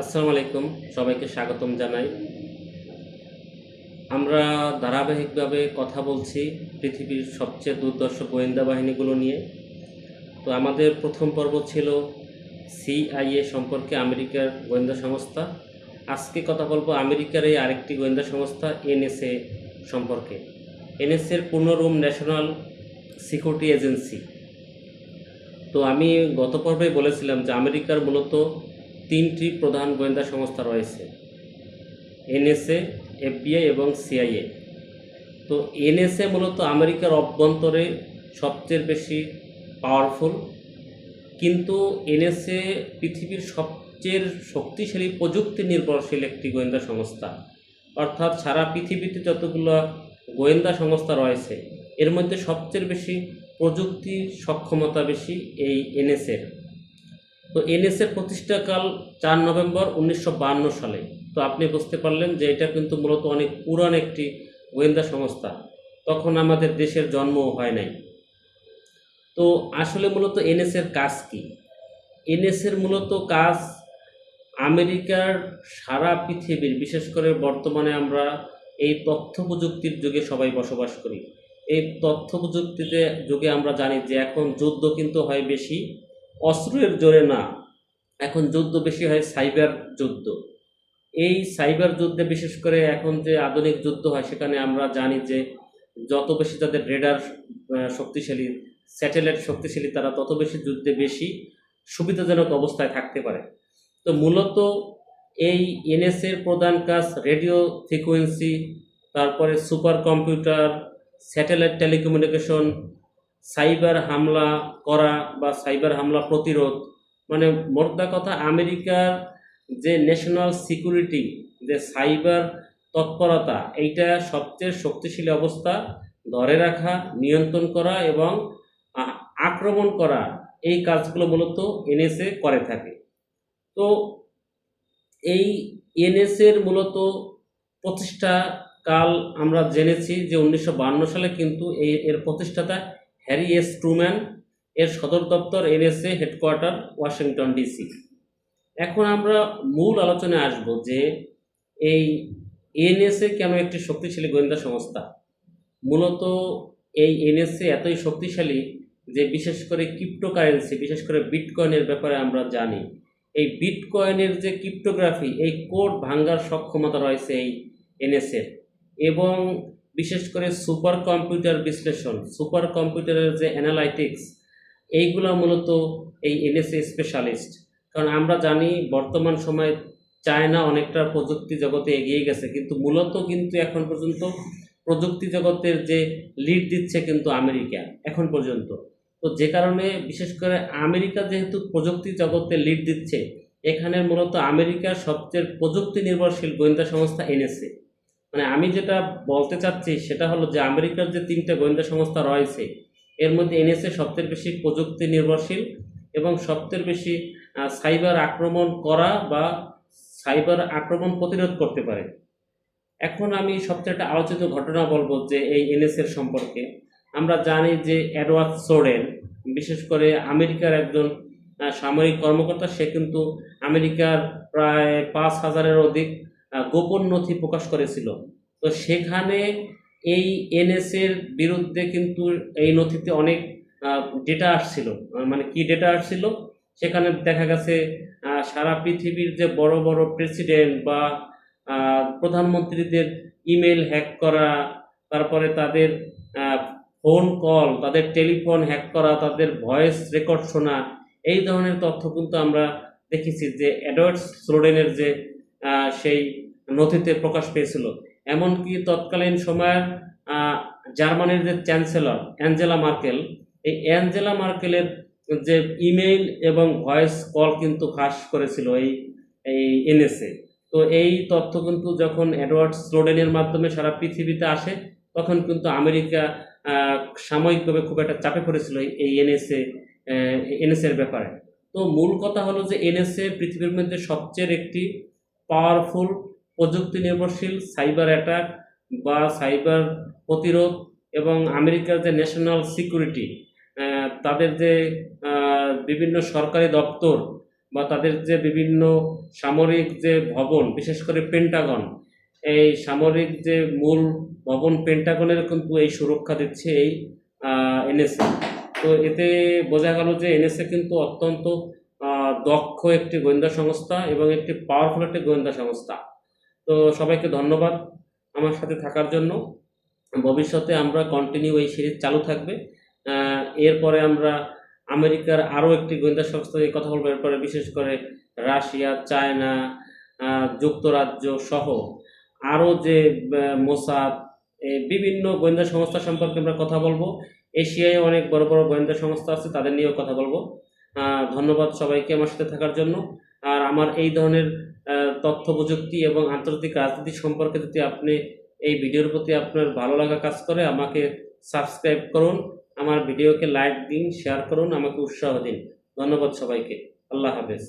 আসসালামু আলাইকুম, সবাইকে স্বাগতম জানাই। আমরা ধারাবাহিকভাবে কথা বলছি পৃথিবীর সবচেয়ে দুর্ধর্ষ গোয়েন্দা বাহিনীগুলো নিয়ে। তো আমাদের প্রথম পর্ব ছিল সিআইএ সম্পর্কে, আমেরিকার গোয়েন্দা সংস্থা। আজকে কথা বলবো আমেরিকার এই আরেকটি গোয়েন্দা সংস্থা এনএসএ সম্পর্কে। এনএসএর পূর্ণরূপ ন্যাশনাল সিকিউরিটি এজেন্সি। তো আমি গত পর্বে বলেছিলাম যে আমেরিকার মূলত তিনটি প্রধান গোয়েন্দা সংস্থা রয়েছে: এনএসএ, এফবিআই এবং সিআইএ। তো এনএসএ মূলত আমেরিকার অভ্যন্তরে সবচেয়ে বেশি পাওয়ারফুল, কিন্তু এনএসএ পৃথিবীর সবচেয়ে শক্তিশালী প্রযুক্তি নির্ভরশীল একটি গোয়েন্দা সংস্থা। অর্থাৎ সারা পৃথিবীতে যতগুলো গোয়েন্দা সংস্থা রয়েছে এর মধ্যে সবচেয়ে বেশি প্রযুক্তি সক্ষমতা বেশি এই এনএসএর। তো এনএসএ প্রতিষ্ঠাকাল 4 নভেম্বর 1952 সালে। তো আপনি বুঝতে পারলেন যে এটা কিন্তু মূলত অনেক পুরান একটি গোয়েন্দা সংস্থা, তখন আমাদের দেশের জন্মও হয় নাই। তো আসলে মূলত এনএসএর কাজ কি? এনএসএর মূলত কাজ আমেরিকার সারা পৃথিবীর, বিশেষ করে বর্তমানে আমরা এই তথ্য প্রযুক্তির যুগে সবাই বসবাস করি। এই তথ্য প্রযুক্তিতে যুগে আমরা জানি যে এখন যুদ্ধ কিন্তু হয় বেশি অস্ত্রের জোরে না, এখন যুদ্ধ বেশি হয় সাইবার যুদ্ধ। এই সাইবার যুদ্ধে বিশেষ করে এখন যে আধুনিক যুদ্ধ হয় সেখানে আমরা জানি যে যত বেশি তাদের রেডার শক্তিশালী, স্যাটেলাইট শক্তিশালী, তারা তত বেশি যুদ্ধে বেশি সুবিধাজনক অবস্থায় থাকতে পারে। তো মূলত এই এনএসএর প্রধান কাজ রেডিও ফ্রিকোয়েন্সি, তারপরে super computer, satellite telecommunication, cyber হামলা করা বা সাইবার হামলা প্রতিরোধ। মানে মোদ্দা কথা, আমেরিকার যে ন্যাশনাল সিকিউরিটি, যে সাইবার তৎপরতা, এইটা সবচেয়ে শক্তিশালী অবস্থা ধরে রাখা, নিয়ন্ত্রণ করা এবং আক্রমণ করা, এই কাজগুলো মূলত এনএসএ করে থাকে। তো এই এনএসএর মূলত প্রতিষ্ঠা কাল আমরা জেনেছি যে 1952 সালে, কিন্তু এর প্রতিষ্ঠাতা হ্যারি এস ট্রুম্যান। এর সদর দপ্তর এনএসএ হেডকোয়ার্টার ওয়াশিংটন ডিসি। এখন আমরা মূল আলোচনায় আসব যে এই এনএসএ কেন একটি শক্তিশালী গোয়েন্দা সংস্থা। মূলত এই এনএসএ এতই শক্তিশালী যে বিশেষ করে ক্রিপ্টোকারেন্সি, বিশেষ করে বিটকয়েনের ব্যাপারে আমরা জানি। এই বিটকয়েনের যে ক্রিপ্টোগ্রাফি, এই কোড ভাঙ্গার সক্ষমতা রয়েছে এই এনএসএর। এবং বিশেষ করে সুপার কম্পিউটার বিশ্লেষণ, সুপার কম্পিউটারের যে অ্যানালাইটিক্স, এইগুলো মূলত এই এনএসএ স্পেশালিস্ট। কারণ আমরা জানি বর্তমান সময়ে চায়না অনেকটা প্রযুক্তি জগতে এগিয়ে গেছে, কিন্তু মূলত কিন্তু এখন পর্যন্ত প্রযুক্তি জগতের যে লিড দিচ্ছে কিন্তু আমেরিকা এখন পর্যন্ত। তো যে কারণে বিশেষ করে আমেরিকা যেহেতু প্রযুক্তি জগতে লিড দিচ্ছে, এখানে মূলত আমেরিকার সবচেয়ে প্রযুক্তি নির্ভরশীল গোয়েন্দা সংস্থা এনএসএ। মানে আমি যেটা বলতে চাচ্ছি সেটা হলো যে আমেরিকার যে তিনটে গোয়েন্দা সংস্থা রয়েছে এর মধ্যে এনএসএ সবচেয়ে বেশি প্রযুক্তি নির্ভরশীল এবং সবচেয়ে বেশি সাইবার আক্রমণ করা বা সাইবার আক্রমণ প্রতিরোধ করতে পারে। এখন আমি সবচেয়ে একটা আলোচিত ঘটনা বলবো যে এই এনএসএর সম্পর্কে। আমরা জানি যে এডওয়ার্ড সোরেন, বিশেষ করে আমেরিকার একজন সামরিক কর্মকর্তা, সে কিন্তু আমেরিকার প্রায় 5,000-এর অধিক গোপন নথি প্রকাশ করেছিল। তো সেখানে এই এনএসএর বিরুদ্ধে কিন্তু এই নথিতে অনেক ডেটা আসছিল। মানে কি ডেটা আসছিল, সেখানে দেখা গেছে সারা পৃথিবীর যে বড় বড় প্রেসিডেন্ট বা প্রধানমন্ত্রীদের ইমেল হ্যাক করা, তারপরে তাদের ফোন কল, তাদের টেলিফোন হ্যাক করা, তাদের ভয়েস রেকর্ড শোনা, এই ধরনের তথ্য কিন্তু আমরা দেখেছি যে এডওয়ার্ড স্নোডেনের যে সেই নথিতে প্রকাশ পেয়েছিল। এমনকি তৎকালীন সময়ের জার্মানির যে চ্যান্সেলর অ্যাঞ্জেলা মার্কেল, এই অ্যাঞ্জেলা মার্কেলের যে ইমেইল এবং ভয়েস কল কিন্তু ফাঁস করেছিল এই এই এনএসএ। তো এই তথ্য কিন্তু যখন এডওয়ার্ড স্নোডেনের মাধ্যমে সারা পৃথিবীতে আসে, তখন কিন্তু আমেরিকা সাময়িকভাবে খুব একটা চাপে পড়েছিল এই এনএসএর ব্যাপারে। তো মূল কথা হলো যে এনএসএ পৃথিবীর মধ্যে সবচেয়ে একটি পাওয়ারফুল প্রযুক্তি নির্ভরশীল সাইবার অ্যাটাক বা সাইবার প্রতিরোধ এবং আমেরিকার যে ন্যাশনাল সিকিউরিটি, তাদের যে বিভিন্ন সরকারি দপ্তর বা তাদের যে বিভিন্ন সামরিক যে ভবন, বিশেষ করে পেন্টাগন, এই সামরিক যে মূল ভবন পেন্টাগনের কিন্তু এই সুরক্ষা দিচ্ছে এই এনএসএ। তো এতে বোঝা গেল যে এনএসএ কিন্তু অত্যন্ত দক্ষ একটি গোয়েন্দা সংস্থা এবং একটি পাওয়ারফুল একটি গোয়েন্দা সংস্থা। তো সবাইকে ধন্যবাদ আমার সাথে থাকার জন্য। ভবিষ্যতে আমরা কন্টিনিউ এই সিরিজ চালু থাকবে। এরপরে আমরা আমেরিকার আরও একটি গোয়েন্দা সংস্থা নিয়ে কথা বলবো। এরপরে বিশেষ করে রাশিয়া, চায়না, যুক্তরাজ্য সহ আরও যে মোসাদ, বিভিন্ন গোয়েন্দা সংস্থা সম্পর্কে আমরা কথা বলবো। এশিয়ায় অনেক বড় বড় গোয়েন্দা সংস্থা আছে, তাদের নিয়েও কথা বলবো। ধন্যবাদ সবাইকে আমার সাথে থাকার জন্য। আর আমার এই ধরনের তথ্য প্রযুক্তি এবং আন্তর্জাতিক রাজনীতি সম্পর্কে যদি আপনি এই ভিডিওর প্রতি আপনার ভালো লাগা কাজ করে, আমাকে সাবস্ক্রাইব করুন, আমার ভিডিওকে লাইক দিন, শেয়ার করুন, আমাকে উৎসাহ দিন। ধন্যবাদ সবাইকে। আল্লাহ হাফেজ।